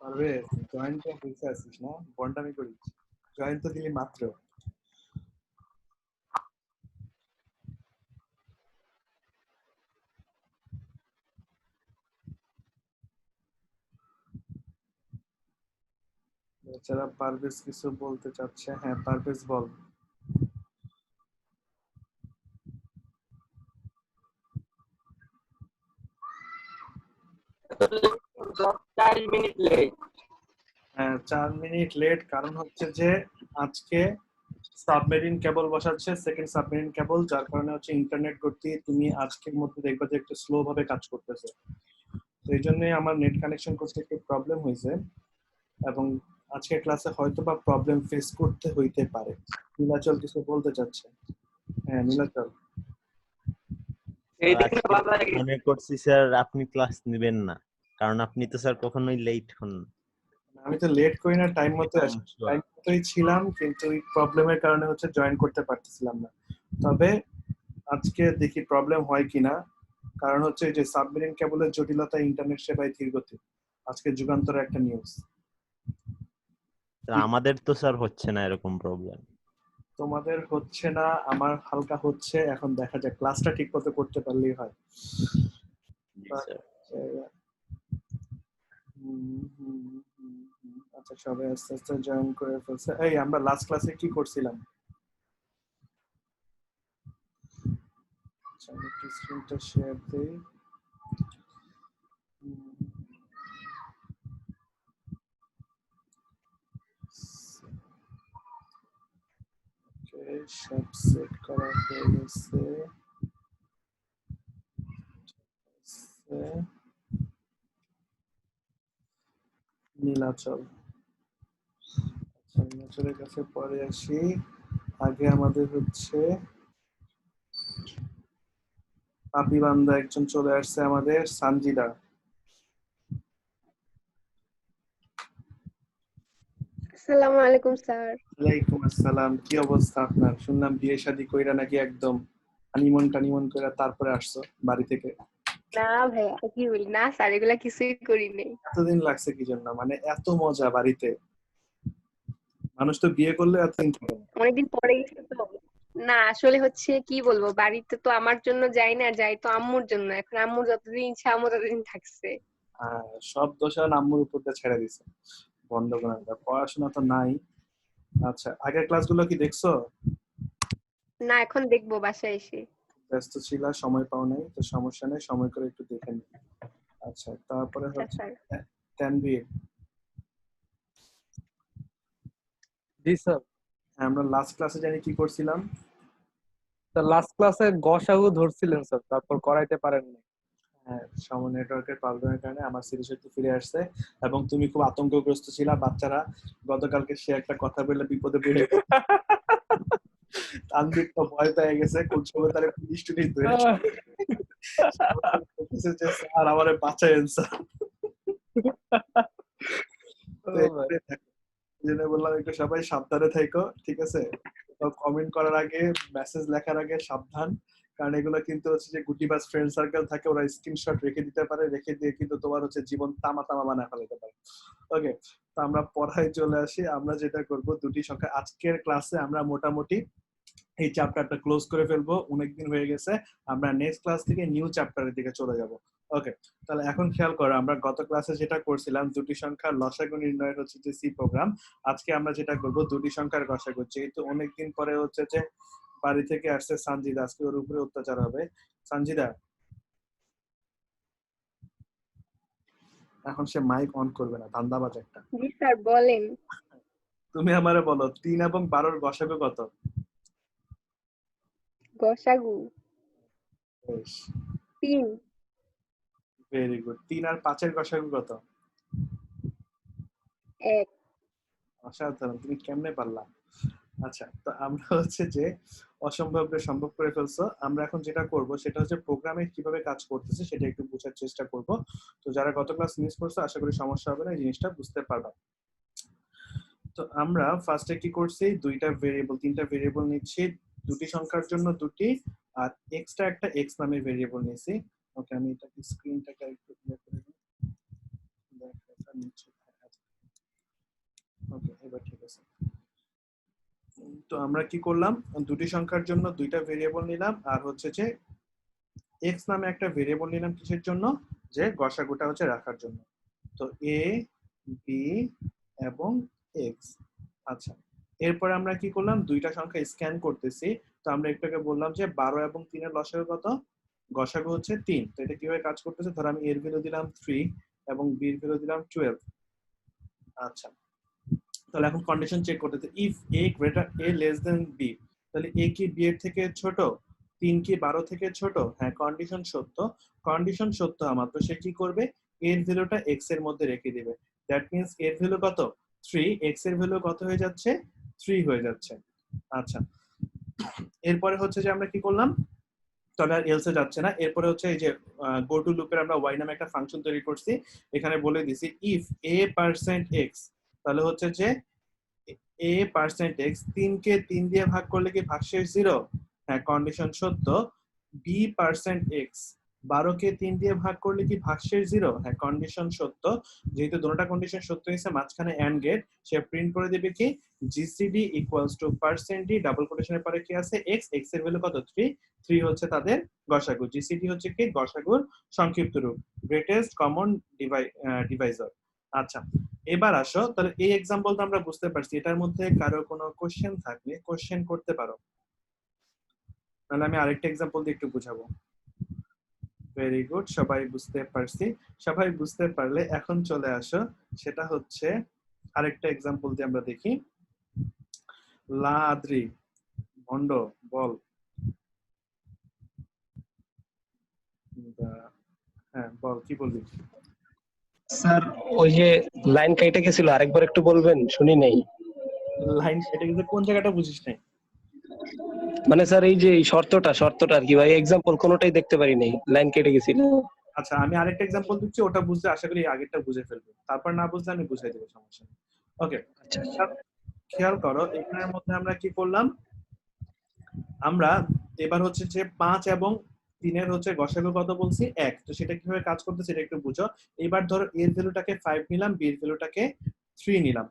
আরে জয়েন তো হইছে আসিস না, বন্ডামি করিস। জয়েন তো দিলি মাত্র। বেচারা পারভেজ কিছু বলতে চাচ্ছে। হ্যাঁ পারভেজ বল। চার মিনিট লেট। হ্যাঁ 4 মিনিট লেট, কারণ হচ্ছে যে আজকে সাবমেরিন কেবল বসাচ্ছে, সেকেন্ড সাবমেরিন কেবল, যার কারণে হচ্ছে ইন্টারনেট করতে তুমি আজকের মধ্যে দেখবা যে একটু স্লো ভাবে কাজ করতেছে। তো এই জন্যই আমার নেট কানেকশন করতে একটু প্রবলেম হয়েছে, এবং আজকের ক্লাসে হয়তো বা প্রবলেম ফেস করতে হইতে পারে। নীলাচল কিছু বলতে চাচ্ছে। হ্যাঁ নীলাচল। এই দিন আজকে বাজারে মনে করছি স্যার আপনি ক্লাস নেবেন না, কারণ আপনি তো স্যার কখনোই লেট হন না। আমি তো লেট করি না, টাইম মতো আসি, Punctual। টাইম মতোই ছিলাম, কিন্তু এই প্রবলেমের কারণে হচ্ছে জয়েন করতে পারতেছিলাম না। তবে আজকে দেখি প্রবলেম হয় কিনা, কারণ হচ্ছে এই যে সাবমেরিন কেবলের জটিলতা, ইন্টারনেট সেবায় ধীরগতি, আজকে যুগান্তরের একটা নিউজ। তা আমাদের তো স্যার হচ্ছে না এরকম প্রবলেম। তোমাদের হচ্ছে না, আমার হালকা হচ্ছে, এখন দেখা যায় ক্লাসটা ঠিক মতো করতে পারলেই হয়। জি স্যার। আচ্ছা সবাই আস্তে আস্তে জয়েন করে ফেলছে। এই আমরা লাস্ট ক্লাসে কি করছিলাম? আচ্ছা আমি একটু স্ক্রিনটা শেয়ার দিই। ওকে, সব সেট করা হয়ে গেছে। নীলাচল। আচ্ছা নীলাচলের কাছে পরে আসি। আগে আমাদের হচ্ছে পাপি বান্দা একজন চলে আসছে, আমাদের সানজিদা। আসসালামু আলাইকুম স্যার। ওয়ালাইকুম আসসালাম, কি অবস্থা আপনার? শুনলাম বিয়ে শাদী কইরা নাকি একদম হানিমুন টানিমুন কইরা তারপরে আসছো বাড়ি থেকে। না ভাইয়া, কি বলি না স্যার, এগুলা কিছুই করি নাই। এতদিন লাগছে কি জন্য? মানে এত মজা বাড়িতে, মানুষ তো বিয়ে করলে এতদিন থাকে না। অনেকদিন পরে গেছি তো। না আসলে হচ্ছে কি বলবো, বাড়িতে তো আমার জন্য যাই না, যাই তো আম্মুর জন্য। এখন আম্মুর যতদিন ইচ্ছা আম্মু ততদিন থাকছে। সব দোষ আর আম্মুর উপর দিয়ে ছেড়ে দিছে। বন্ধ করে না, পড়াশোনা তো নাই। আচ্ছা আগের ক্লাসগুলো কি দেখছো? না এখন দেখবো বাসায় এসে। ব্যস্ত ছিলা, সময় পাও নাই, তো সমস্যা নেই, সময় করে একটু দেখে নিই। আচ্ছা তারপরে আচ্ছা হচ্ছে স্যার। তানভীর। জি স্যার। আমরা লাস্ট ক্লাসে জানি কি করছিলাম? স্যার লাস্ট ক্লাসে গসাগু ধরছিলেন স্যার, তারপর করাইতে পারেননি। হ্যাঁ সময় নেটওয়ার্কের প্রবলেমের কারণে আমার স্মৃতিশক্তি ফিরে আসছে, এবং তুমি খুব আতঙ্কগ্রস্ত ছিলা। বাচ্চারা গতকালকে সে একটা কথা বললে বিপদে পড়ে গেছে। তানভীর তো ভয় পেয়ে গেছে, কোন সময় তারা পুলিশ টুলিশ ধরে বলতেছে যে স্যার আমারে বাঁচায়েন স্যার। ও তো ভাই। এখানে থাকো। এই জন্য বললাম একটু সবাই সাবধানে থাকো, ঠিক আছে? কমেন্ট করার আগে, মেসেজ লেখার আগে সাবধান, কারণ এগুলো কিন্তু হচ্ছে যে গুটিবাজ ফ্রেন্ড সার্কেল থাকে, ওরা স্ক্রিনশট রেখে দিতে পারে, রেখে দিয়ে কিন্তু তোমার হচ্ছে জীবন তামা তামা বানায় ফেলাতে পারে। ওকে, তো আমরা পড়ায় চলে আসি। আমরা যেটা করব, দুটি সংখ্যা আজকের ক্লাসে আমরা মোটামুটি এই চ্যাপ্টারটা ক্লোজ করে ফেলবো, অনেকদিন হয়ে গেছে। আমরা নেক্সট ক্লাস থেকে নিউ চ্যাপ্টারের দিকে চলে যাব। ওকে, তাহলে এখন খেয়াল করো, আমরা গত ক্লাসে যেটা করছিলাম দুটি সংখ্যার লসাগু নির্ণয়ের হচ্ছে যে সি প্রোগ্রাম, আজকে আমরা যেটা করব দুটি সংখ্যার গসাগু। যেহেতু অনেকদিন পরে হচ্ছে যে বাড়ি থেকে আসছে সানজিদা, আজকে ওর উপরে অত্যাচার হবে। সানজিদা এখন সে মাইক অন করবে না, ধান্দাবাজ একটা। জি স্যার বলেন। তুমি আমারে বলো 3 এবং 12-র গসাগু কত? গসাগু বেশ, 3। Very good. 3 আর 5-এর গসাগু কত? 1। অসাধারণ, তুমি কেমনে পারলা? আচ্ছা, তো আমরা হচ্ছে যে অসম্ভবকে সম্ভব করে ফেলছো। আমরা এখন যেটা করব সেটা হচ্ছে প্রোগ্রামে কিভাবে কাজ করতেছে সেটা একটু বোঝার চেষ্টা করব। তো যারা গত ক্লাস মিস করছো আশা করি সমস্যা হবে না, এই জিনিসটা বুঝতে পারবা। তো আমরা ফার্স্টে কি করছি, তিনটা ভেরিয়েবল নিচ্ছি, দুটি সংখ্যার জন্য দুটি, আর এক্সট্রা একটা এক্স নামের ভেরিয়েবল নিয়েছি। ওকে, আমি এটাকে স্ক্রিনটাকে একটু ক্লিয়ার করে দিই। তো আমরা কি করলাম, দুটি সংখ্যার জন্য দুইটা ভেরিয়েবল নিলাম, আর হচ্ছে যে এক্স নামে একটা ভেরিয়েবল নিলাম কিসের জন্য, যে গসাগুটা হচ্ছে রাখার জন্য। তো এ বি এবং এক্স। আচ্ছা, এরপরে আমরা কি করলাম, দুইটা সংখ্যা স্ক্যান করতেছি। তো আমরা একটু আগে বললাম যে 12 এবং 3 এর লসাগু কত, গসাগু হচ্ছে 3। তো এটা কিভাবে কাজ করতেছে, ধর আমি এর ভ্যালু দিলাম 3 এবং বি এর ভ্যালু দিলাম 12। আচ্ছা, তাহলে এখন কন্ডিশন চেক করতেছে, if A greater A less than B, তাহলে এ কি বি এর থেকে ছোট, 3 কি 12 থেকে ছোট, হ্যাঁ কন্ডিশন সত্য। কন্ডিশন সত্য মাত্র সে কি করবে, এর ভ্যালুটা এক্স এর মধ্যে রেখে দিবে। দ্যাট মিন্স এর ভ্যালু কত 3, এক্স এর ভ্যালু কত হয়ে যাচ্ছে 3 হয়ে যাচ্ছে। আচ্ছা, এরপরে হচ্ছে যে আমরা কি করলাম, তাহলে আর এলসে যাচ্ছে না। এরপরে হচ্ছে এই যে গো টু লুপের আমরা ওয়াই নামে একটা ফাংশন তৈরি করছি, এখানে বলে দিছি ইফ এ পার্সেন্ট এক্স, তাহলে হচ্ছে যে এ পার্সেন্ট এক্স 3 কে 3 দিয়ে ভাগ করলে কি ভাগশেষ 0, হ্যাঁ কন্ডিশন সত্য। বি পার্সেন্ট এক্স 12 কে 3 দিয়ে ভাগ করলে কি ভাগশেষ 0, হ্যাঁ কন্ডিশন সত্য। যেহেতু দুটোটা কন্ডিশন সত্য হয়েছে, মাঝখানে এন্ড গেট, সে প্রিন্ট করে দেবে কি GCD equals to percent D, double কোটেশনের পরে কি আছে এক্স, এক্স এর ভ্যালু কত 3, 3 হচ্ছে তাদের গসাগু। জিসিডি হচ্ছে কি গসাগুর সংক্ষিপ্ত রূপ, গ্রেটেস্ট কমন ডিভাইজার। আচ্ছা, এবার আসো, তাহলে এই এক্সাম্পলটা আমরা বুঝতে পারছি, এটার মধ্যে কারো কোনো কোশ্চেন থাকলে কোশ্চেন করতে পারো, তাহলে আমি আরেকটা এক্সাম্পল দিয়ে একটু বুঝাবো। ভেরি গুড, সবাই বুঝতে পারছি। সবাই বুঝতে পারলে এখন চলে আসো, সেটা হচ্ছে আরেকটা এক্সাম্পল দিয়ে আমরা দেখি। লা আদ্রি ভন্ড বল। হ্যাঁ বল, কি বলবি? স্যার ওই যে লাইন কেটে গেছিল, আরেকবার একটু বলবেন, শুনি নাই। লাইন কেটে গেছে, কোন জায়গাটা বুঝিস নাই? মানে স্যার এই যে এই শর্তটা আর কি ভাই, এক্সাম্পল কোনোটাই দেখতে পারি নাই, লাইন কেটে গেছিল। আচ্ছা, আমি আরেকটা এক্সাম্পল দিচ্ছি, ওটা বুঝলে আশা করি আগেরটা বুঝে ফেলবে, তারপর না বুঝলে আমি বুঝাই দেবো, সমস্যা নেই। ওকে, আচ্ছা খেয়াল করো এখানের মধ্যে আমরা কি করলাম, আমরা এবার হচ্ছে যে 5 এবং 3 এর হচ্ছে গসাগু কত বলছি 1, তো সেটা কিভাবে কাজ করতেছে এটা একটু বুঝো। এবার ধরো এর ভ্যালুটাকে 5 নিলাম, বি এর ভ্যালুটাকে 3 নিলাম।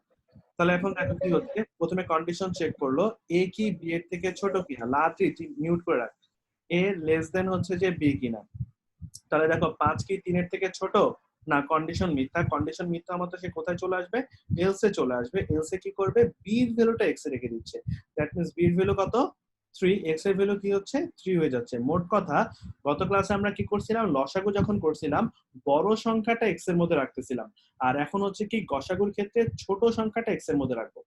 তাহলে এখন দেখো কি হচ্ছে, প্রথমে কন্ডিশন চেক করলো এ কি বি এর থেকে ছোট কিনা, লাস্ট মিউট করে রাখ, এ লেস দেন হচ্ছে যে বি কিনা। তাহলে দেখো 5 কি 3 এর থেকে ছোট না, কন্ডিশন মিথ্যা। কন্ডিশন মিথ্যা মতো সে কোথায় চলে আসবে, এলসে চলে আসবে। এলসে কি করবে, বি এর ভ্যালুটা এক্স এ রেখে দিচ্ছে। দ্যাট মিন্স বি এর ভ্যালু কত 3, এক্স এর ভ্যালু কি হচ্ছে 3 হয়ে যাচ্ছে। মোট কথা গত ক্লাসে আমরা কি করছিলাম, লসাগু যখন করছিলাম বড় সংখ্যাটা এক্স এর মধ্যে রাখতেছিলাম, আর এখন হচ্ছে কি গসাগুর ক্ষেত্রে ছোট সংখ্যাটা এক্স এর মধ্যে রাখবো।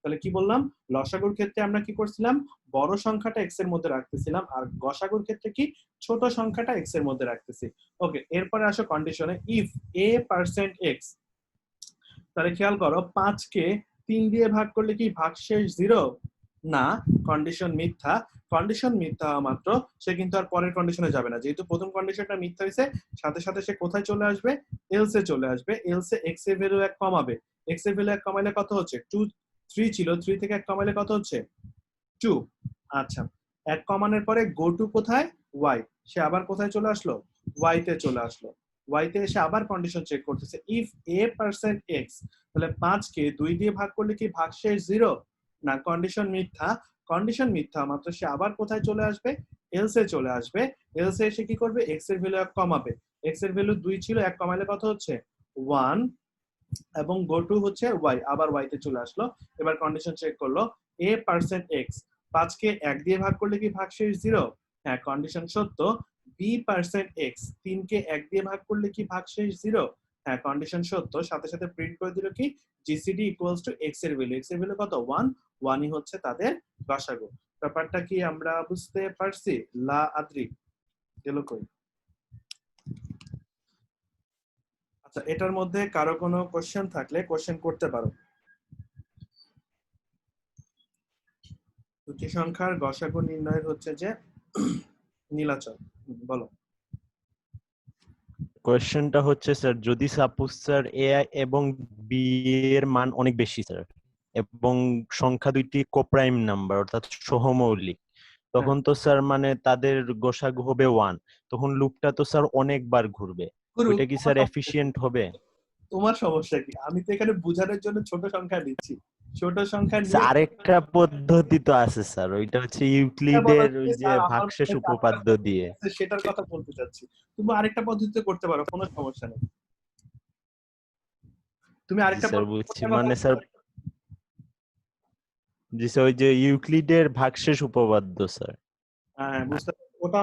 তাহলে কি বললাম, লসাগুর ক্ষেত্রে আমরা কি করছিলাম, বড় সংখ্যাটা এক্স এর মধ্যে রাখতেছিলাম, আর গসাগুর ক্ষেত্রে কি ছোট সংখ্যাটা এক্স এর মধ্যে রাখতেছি। ওকে, এরপরে আসো কন্ডিশনে, ইফ এ পার্সেন্ট এক্স, তাহলে খেয়াল করো 5 কে 3 দিয়ে ভাগ করলে কি ভাগশেষ 0, না কন্ডিশন মিথ্যা। কন্ডিশন মিথ্যা হওয়া মাত্র সে কিন্তু আর পরের কন্ডিশনে যাবে না, যেহেতু প্রথম কন্ডিশনটা মিথ্যা হয়েছে, সাথে সাথে সে কোথায় চলে আসবে, এলসে চলে আসবে। এলসে এক্স এর ভ্যালু 1 কমাবে, এক্স এর ভ্যালু 1 কমাইলে কত হচ্ছে 2, 3 ছিল, 3 থেকে 1 কমাইলে কত হচ্ছে 2। আচ্ছা, 1 কমানোর পরে গো টু কোথায়, ওয়াই, সে আবার কোথায় চলে আসলো, ওয়াই তে চলে আসলো। ওয়াই তে এসে আবার কন্ডিশন চেক করতেছে, ইফ এ পার্সেন্ট এক্স, তাহলে 5 কে 2 দিয়ে ভাগ করলে কি ভাগশেষ 0, না কন্ডিশন মিথ্যা। কন্ডিশন মিথ্যা মাত্র সে আবার কোথায় চলে আসবে, এলসে চলে আসবে। এলসে এসে কি করবে, এক্স এর ভ্যালু 1 কমাবে, এক্স এর ভ্যালু 2 ছিল, 1 কমাইলে কত হচ্ছে 1, এবং গো টু হচ্ছে ওয়াই, আবার ওয়াই তে চলে আসলো। এবার কন্ডিশন চেক করলো, এ পার্সেন্ট এক্স 5 কে 1 দিয়ে ভাগ করলে কি ভাগশেষ 0, হ্যাঁ কন্ডিশন সত্য। বি পার্সেন্ট এক্স 3 কে 1 দিয়ে ভাগ করলে কি ভাগশেষ 0, হ্যাঁ কন্ডিশন সত্য। সাথে সাথে প্রিন্ট করে দিল কি জিসিডি ইকুয়ালস টু এক্স এর ভ্যালু, এক্স এর ভ্যালু কত 1, 1ই হচ্ছে তাদের গসাগু। ব্যাপারটা কি আমরা বুঝতে পারছি? লা আদ্রি গেল কই? আচ্ছা, এটার মধ্যে কারো কোনো কোশ্চেন থাকলে কোশ্চেন করতে পারো। দুটি সংখ্যার গসাগু নির্ণয়ের হচ্ছে যে নীলাচল, বলো। কোয়েশ্চেনটা হচ্ছে স্যার, যদি সাপোজ স্যার এ এবং বি এর মান অনেক বেশি স্যার, এবং সংখ্যা দুইটি কোপ্রাইম নাম্বার অর্থাৎ সহমৌলিক, তখন তো স্যার মানে তাদের গসাগু হবে 1, তখন লুপটা তো স্যার অনেকবার ঘুরবে, ওইটা কি স্যার এফিশিয়েন্ট হবে? তোমার সমস্যা কি? আমি তো এখানে বোঝানোর জন্য ছোট সংখ্যা দিচ্ছি, ছোট সংখ্যা নিয়ে আরেকটা পদ্ধতি তো আছে স্যার, ওইটা হচ্ছে বলো ইউক্লিডের যে, ওই যে স্যার, আমার ভাগশেষ মনে হয় উপপাদ্য দিয়ে। সেটার কথা বলতে চাচ্ছি। তুমি আরেকটা পদ্ধতিতে করতে পারো, কোনো সমস্যা নেই। তুমি জি আরেকটা স্যার পদ্ধতি বুঝছি, করতে পারো। মানে স্যার জি স্যার ওই যে ইউক্লিডের ভাগশেষ উপপাদ্য স্যার। হ্যাঁ, বুঝতে পারছি। ওটা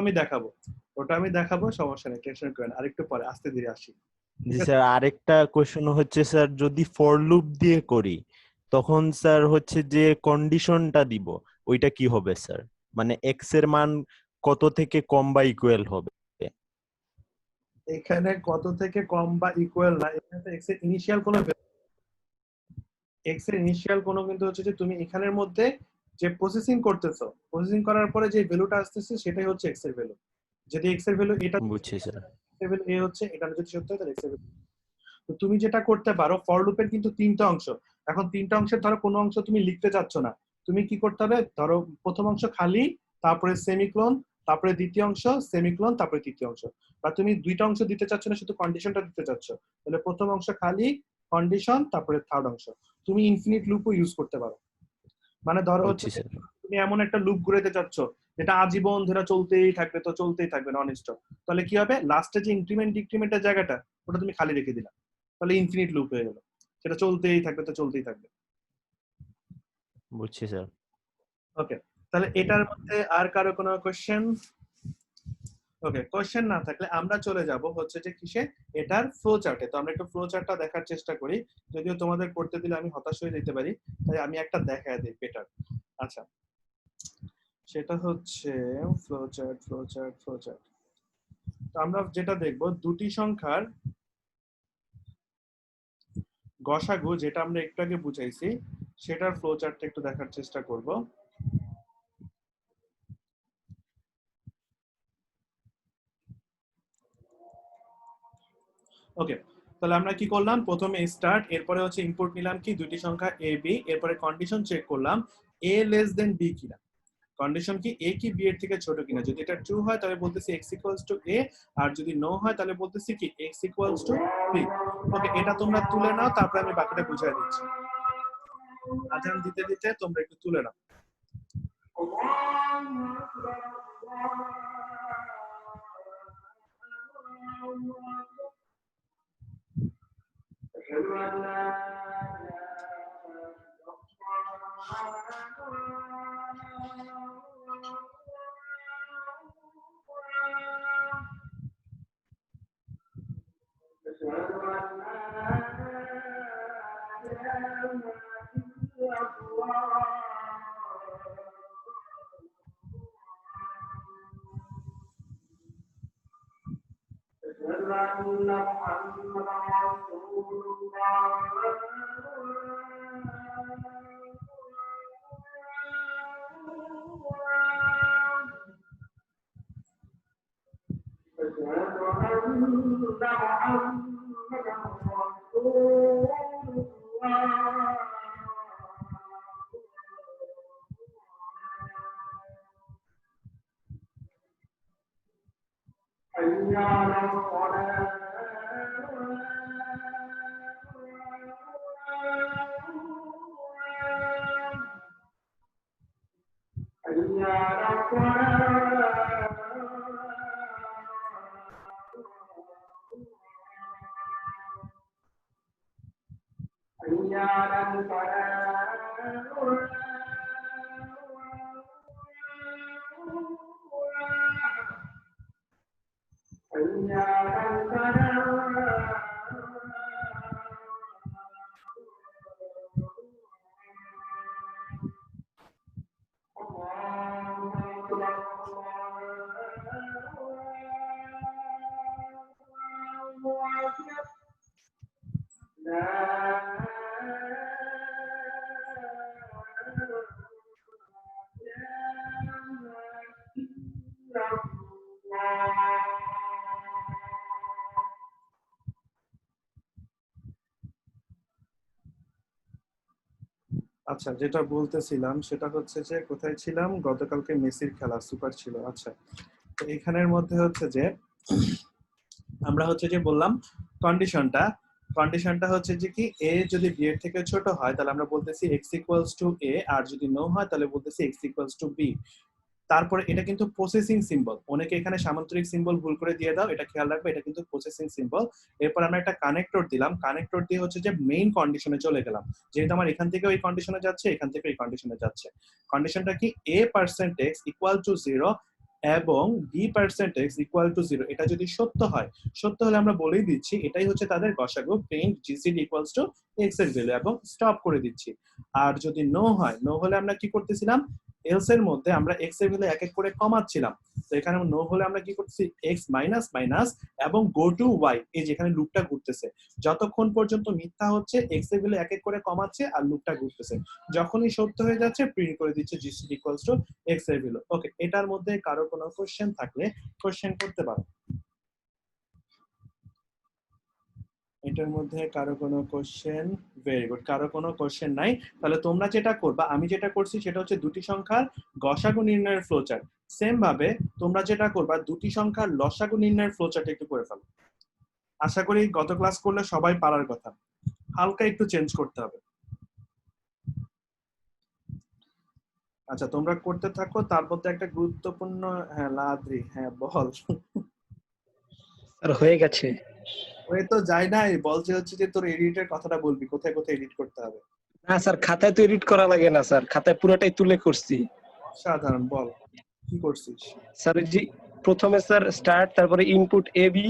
আমি দেখাবো, সমস্যা নেই, টেনশন করেন, আরেকটু পরে আস্তে ধীরে আসি, ঠিক জি আছে? স্যার আরেকটা কোশ্চেন হচ্ছে স্যার, যদি ফর লুপ দিয়ে করি তখন স্যার হচ্ছে যে কন্ডিশনটা দিব ওইটা কি হবে স্যার? মানে এক্স এর মান কত থেকে কম বা ইকুয়াল হবে? এখানে কত থেকে কম বা ইকুয়াল না, এখানে তো এক্স এর ইনিশিয়াল কোনো কিন্তু হচ্ছে যে তুমি এখানের মধ্যে যে প্রসেসিং করতেছো, প্রসেসিং করার পরে যে ভ্যালুটা আসতেছে সেটাই হচ্ছে এক্স এর ভ্যালু। যদি এক্স এর ভ্যালু এটা বুঝছি স্যার। ভ্যালু এ হচ্ছে, এটা যদি সত্য হয় তাহলে এক্স এর ভ্যালু। তো তুমি যেটা করতে পারো, ফর লুপের কিন্তু তিনটা অংশ। এখন তিনটা অংশের ধরো কোনো অংশ তুমি লিখতে চাচ্ছ না, তুমি কি করতে হবে, ধরো প্রথম অংশ খালি, তারপরে সেমিক্লোন, তারপরে দ্বিতীয় অংশ সেমিক্লোন, তারপরে তৃতীয় অংশ। বা তুমি দুইটা অংশ দিতে চাচ্ছ না, শুধু কন্ডিশনটা দিতে চাচ্ছ, তাহলে প্রথম অংশ খালি, কন্ডিশন, তারপরে থার্ড অংশ। তুমি ইনফিনিট লুপও ইউজ করতে পারো। মানে ধরো হচ্ছে বুঝছি যে স্যার। তুমি এমন একটা লুপ ঘুরাতে চাচ্ছ যেটা আজীবন ধরে চলতেই থাকবে, তো চলতেই থাকবে নন স্টপ, তাহলে কি হবে, লাস্টে যে ইনক্রিমেন্ট ডিক্রিমেন্টের জায়গাটা ওটা তুমি খালি রেখে দিলা, তাহলে ইনফিনিট লুপ হয়ে গেল, সেটা চলতেই থাকবে, তো চলতেই থাকবে। বুঝছি স্যার। ওকে, তাহলে এটার মধ্যে আর কারো কোনো কোশ্চেন? ওকে, কোশ্চেন না থাকলে আমরা চলে যাব হচ্ছে যে কিসে, এটার ফ্লো চার্টে। তো আমরা একটু ফ্লো চার্টটা দেখার চেষ্টা করি, যদিও তোমাদের করতে দিলে আমি হতাশ হয়ে যেতে পারি, তাই আমি একটা দেখায় দিই বেটার। আচ্ছা, সেটা হচ্ছে ফ্লো চার্ট। তো আমরা যেটা দেখব, দুটি সংখ্যার গসাগু, যেটা আমরা একটু আগে বুঝাইছি, সেটার ফ্লো চার্টটা একটু দেখার চেষ্টা করব। ওকে, তাহলে আমরা কি করলাম, প্রথমে স্টার্ট, এরপরে হচ্ছে ইনপুট নিলাম কি দুটি সংখ্যা এ বি, এরপরে কন্ডিশন চেক করলাম এ লেস দেন বি কিনা। কন্ডিশন কি, এ কি বি এর থেকে ছোট কিনা, যদি এটা ট্রু হয় তাহলে বলতেছি এক্স ইকুয়ালস টু এ, আর যদি নো হয় তাহলে বলতেছি কি এক্স ইকুয়ালস টু বি। ওকে, এটা তোমরা তুলে নাও, তারপর আমি বাকিটা বুঝিয়ে দিচ্ছি। আজান দিতে দিতে তোমরা একটু তুলে নাও। আচ্ছা, যেটা বলতেছিলাম সেটা হচ্ছে যে কোথায় ছিলাম, গতকালকে মেসির খেলা সুপার ছিল। আচ্ছা, তো এখানের মধ্যে হচ্ছে যে আমরা হচ্ছে যে বললাম কন্ডিশনটা, কন্ডিশনটা হচ্ছে যে কি a যদি b এর থেকে ছোট হয় তাহলে আমরা বলতেছি x ইকুয়ালস টু a, আর যদি নো হয় তাহলে বলতেছি x ইকুয়ালস টু b। তারপরে এটা কিন্তু প্রসেসিং সিম্বল, অনেকে এখানে সামান্তরিক সিম্বল ভুল করে দিয়ে দাও, এটা খেয়াল রাখবে, এটা কিন্তু প্রসেসিং সিম্বল। এরপর আমরা একটা কানেক্টর দিলাম, কানেক্টর দিয়ে হচ্ছে যে মেইন কন্ডিশনে চলে গেলাম, যেহেতু আমার এখান থেকে ওই কন্ডিশনে যাচ্ছে, এখান থেকে এই কন্ডিশনে যাচ্ছে। কন্ডিশনটা কি a% x ইকুয়াল টু 0 এবং b% x ইকুয়াল টু 0, এটা যদি সত্য হয়, সত্য হলে আমরা বলেই দিচ্ছি এটাই হচ্ছে তাদের গসাগু, print GCD equals to x এর ভ্যালু এবং স্টপ করে দিচ্ছি। আর যদি নো হয়, নো হলে আমরা কি করতেছিলাম, এলস এর মধ্যে আমরা x এর ভ্যালু এক এক করে কমাচ্ছিলাম। তো এখানে নো হলে আমরা কি করতেছি, x মাইনাস মাইনাস এবং গো টু y, এই যেখানে লুপটা ঘুরতেছে, যতক্ষণ পর্যন্ত মিথ্যা হচ্ছে x এর ভ্যালু এক এক করে কমাচ্ছে আর লুপটা ঘুরতেছে, যখনই সত্য হয়ে যাচ্ছে প্রিন্ট করে দিচ্ছে জিসিডি ইকুয়ালস টু x এর ভ্যালু। ওকে, এটার মধ্যে কারো কোনো কোশ্চেন থাকলে কোশ্চেন করতে পারো। এটার মধ্যে কারো কোনো কোশ্চেন? ভেরি গুড, কারো কোনো কোশ্চেন নাই। তাহলে তোমরা যেটা করবা, আমি যেটা করছি সেটা হচ্ছে দুটি সংখ্যার গসাগু নির্ণয়ের ফ্লোচার্ট। সেম ভাবে তোমরা যেটা করবা, দুটি সংখ্যার লসাগু নির্ণয়ের ফ্লোচার্ট একটু করে ফেলো। আশা করি গত ক্লাস করলে সবাই পারার কথা, হালকা একটু চেঞ্জ করতে হবে। আচ্ছা, তোমরা করতে থাকো, তার মধ্যে একটা গুরুত্বপূর্ণ, হ্যাঁ লাদ্রি, হ্যাঁ বল। আর হয়ে গেছে। ওই তো যাই নাই, বলছে হচ্ছে যে তোর এডিটের কথাটা বলবি, কোথায় কোথায় এডিট করতে হবে। না স্যার, খাতায় তো এডিট করা লাগে না স্যার, খাতায় পুরোটাই তুলে করছি। সাধারণ, বল কি করছিস। স্যার ওই যে প্রথমে স্যার স্টার্ট, তারপরে ইনপুট এ বি,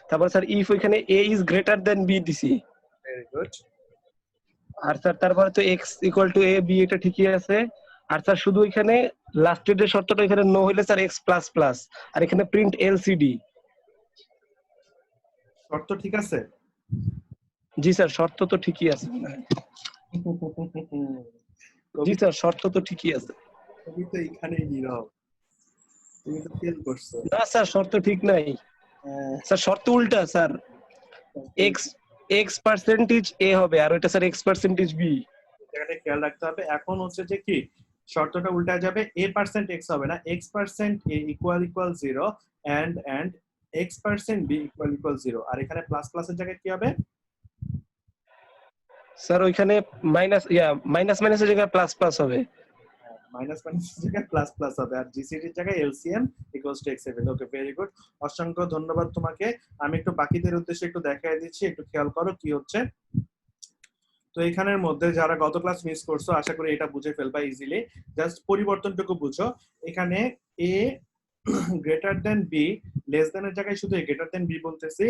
তারপর স্যার ইফ ওইখানে A is greater than B দিছি। Very good. আর স্যার তারপরে তো X equal to A B, এটা ঠিকই আছে। আর স্যার শুধু এখানে লাস্টের যে শর্তটা, এখানে নো হইলে স্যার এক্স প্লাস প্লাস, আর এখানে প্রিন্ট এলসিডি। শর্ত ঠিক আছে? জি স্যার, শর্ত তো ঠিকই আছে। জি স্যার, শর্ত তো ঠিকই আছে। তুমি তো এখানেই নীরব, তুমি তো ফেল করছো। না স্যার, শর্ত ঠিক নাই স্যার, শর্ত উল্টা স্যার। এক্স এক্স পার্সেন্টেজ এ হবে, আর ওইটা স্যার এক্স পার্সেন্টেজ বি। জায়গাটা খেয়াল রাখতে হবে। এখন হচ্ছে যে কি, শর্তটা উল্টা যাবে, a% x হবে না, x%a equal equal 0 and x%b equal equal 0, আর এখানে প্লাস প্লাসের জায়গায় কি হবে, স্যার ওইখানে মাইনাস মাইনাসের জায়গায় প্লাস প্লাস হবে। মাইনাস মাইনাসের জায়গায় প্লাস প্লাস হবে, আর জিসিডির জায়গায় এলসিএম ইকুয়ালস টু x এর। ওকে, ভেরি গুড, অসংখ্য ধন্যবাদ তোমাকে। আমি একটু বাকিদের উদ্দেশ্যে একটু দেখাই দিচ্ছি, একটু খেয়াল করো কি হচ্ছে। তো এখানের মধ্যে যারা গত ক্লাস মিস করছো, আশা করি এটা বুঝে ফেলবা ইজিলি। জাস্ট পরিবর্তনটুকু বুঝো, এখানে a greater than b, less than এর জায়গায় শুধু a গ্রেটার দেন b বলতেছি,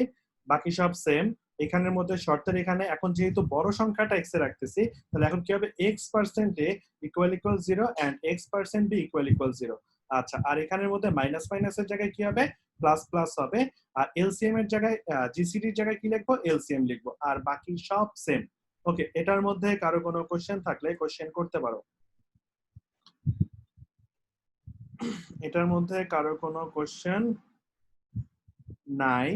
বাকি সব সেম। এখানের মধ্যে শর্তের এখানে এখন যেহেতু বড় সংখ্যাটা x এ রাখতেছি, তাহলে এখন কি হবে, x%a equal equal 0 and x%b equal equal 0। আচ্ছা, আর এখানের মধ্যে মাইনাস মাইনাসের জায়গায় কি হবে, প্লাস প্লাস হবে, আর এলসিএম এর জায়গায় জিসিডির জায়গায় কি লিখবো, এলসিএম লিখবো, আর বাকি সব সেম। ওকে, এটার মধ্যে কারো কোনো কোশ্চেন থাকলে কোশ্চেন করতে পারো। এটার মধ্যে কারো কোনো কোশ্চেন নাই?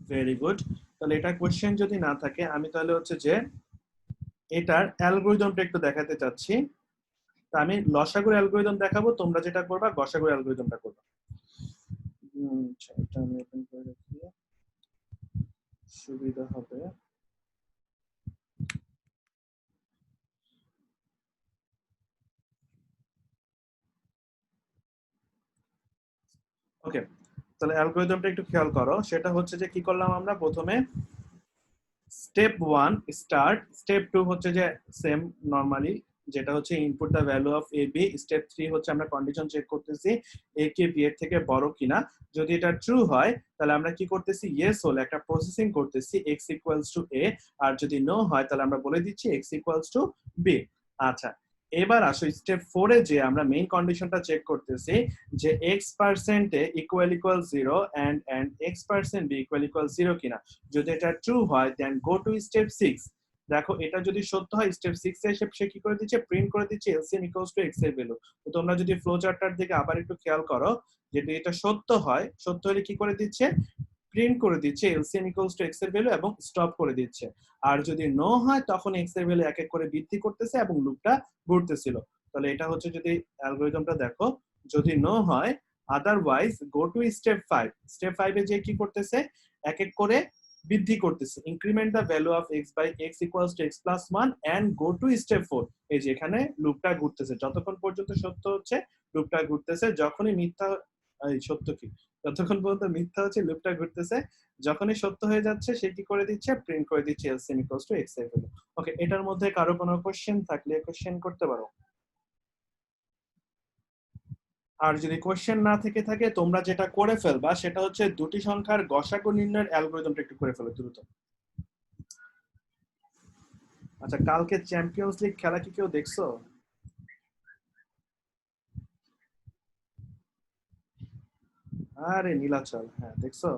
ভেরি গুড, তাহলে এটা কোশ্চেন যদি না থাকে, আমি তাহলে হচ্ছে যে এটার অ্যালগরিদমটা একটু দেখাতে চাচ্ছি। তা আমি লসাগুর অ্যালগরিদম দেখাবো, তোমরা যেটা করবা গসাগুর অ্যালগরিদমটা করবা। এটা আমি ওপেন করে রাখি, সুবিধা হবে। ওকে, তাহলে অ্যালগরিদমটা একটু খেয়াল করো। সেটা হচ্ছে যে কি করলাম আমরা, প্রথমে স্টেপ 1 স্টার্ট, স্টেপ 2 হচ্ছে যে সেম নরমালি, যেটা হচ্ছে input the value of A B. Step 3 হচ্ছে আমরা কন্ডিশন চেক করতেছি এ কে বি এর থেকে বড় কিনা, যদি এটা ট্রু হয় তাহলে আমরা কি করতেছি, ইয়েস হলে একটা প্রসেসিং করতেছি x ইকুয়ালস টু a, আর যদি নো হয় তাহলে আমরা বলে দিচ্ছি x ইকুয়ালস টু b। আচ্ছা, এবার আসো স্টেপ 4 এ যে আমরা মেইন কন্ডিশনটা চেক করতেছি যে x% equal equal 0 and x% b equal equal 0 কিনা। যদি এটা ট্রু হয় দেন গো টু স্টেপ 6। দেখো এটা যদি সত্য হয়, স্টেপ 6 এ এসে সে কি করে দিচ্ছে, প্রিন্ট করে দিচ্ছে এলসিএম ইকুয়ালস টু x এর ভ্যালু। তো তোমরা যদি ফ্লো চার্টটার দিকে আবার একটু খেয়াল করো, যদি এটা সত্য হয়, সত্য হলে কি করে দিচ্ছে, প্রিন্ট করে দিচ্ছে এলসিএম ইকুয়ালস টু x এর ভ্যালু এবং স্টপ করে দিচ্ছে। আর যদি নো হয় তখন x এর ভ্যালু এক এক করে বৃদ্ধি করতেছে এবং লুপটা ঘুরতেছিল। তাহলে এটা হচ্ছে যদি অ্যালগরিদমটা দেখো, যদি নো হয়, otherwise go to step 5। Step 5 এ যে কি করতেছে, এক এক করে বৃদ্ধি করতেছি। Increment the value of x by x equals to x plus 1 and go to step 4। এই যে এখানে লুপটা ঘুরতেছে, যতক্ষণ পর্যন্ত সত্য হচ্ছে লুপটা ঘুরতেছে, যখনই মিথ্যা এই সত্য কি, যতক্ষণ পর্যন্ত মিথ্যা হচ্ছে লুপটা ঘুরতেছে, যখনই সত্য হয়ে যাচ্ছে সে কি করে দিচ্ছে, প্রিন্ট করে দিচ্ছে এলসিএম ইকুয়ালস টু x এর ভ্যালু। ওকে, এটার মধ্যে কারো কোনো কোশ্চেন থাকলে কোশ্চেন করতে পারো। আর যদি কোশ্চেন না থেকে থাকে, তোমরা যেটা করে ফেলবা সেটা হচ্ছে দুটি সংখ্যার গসাগু নির্ণয়ের অ্যালগরিদমটা একটু করে ফেলো দ্রুত। আচ্ছা, কালকে চ্যাম্পিয়ন্স লিগ খেলা কি কেউ দেখছো? আরে নীলাচল, হ্যাঁ দেখছো?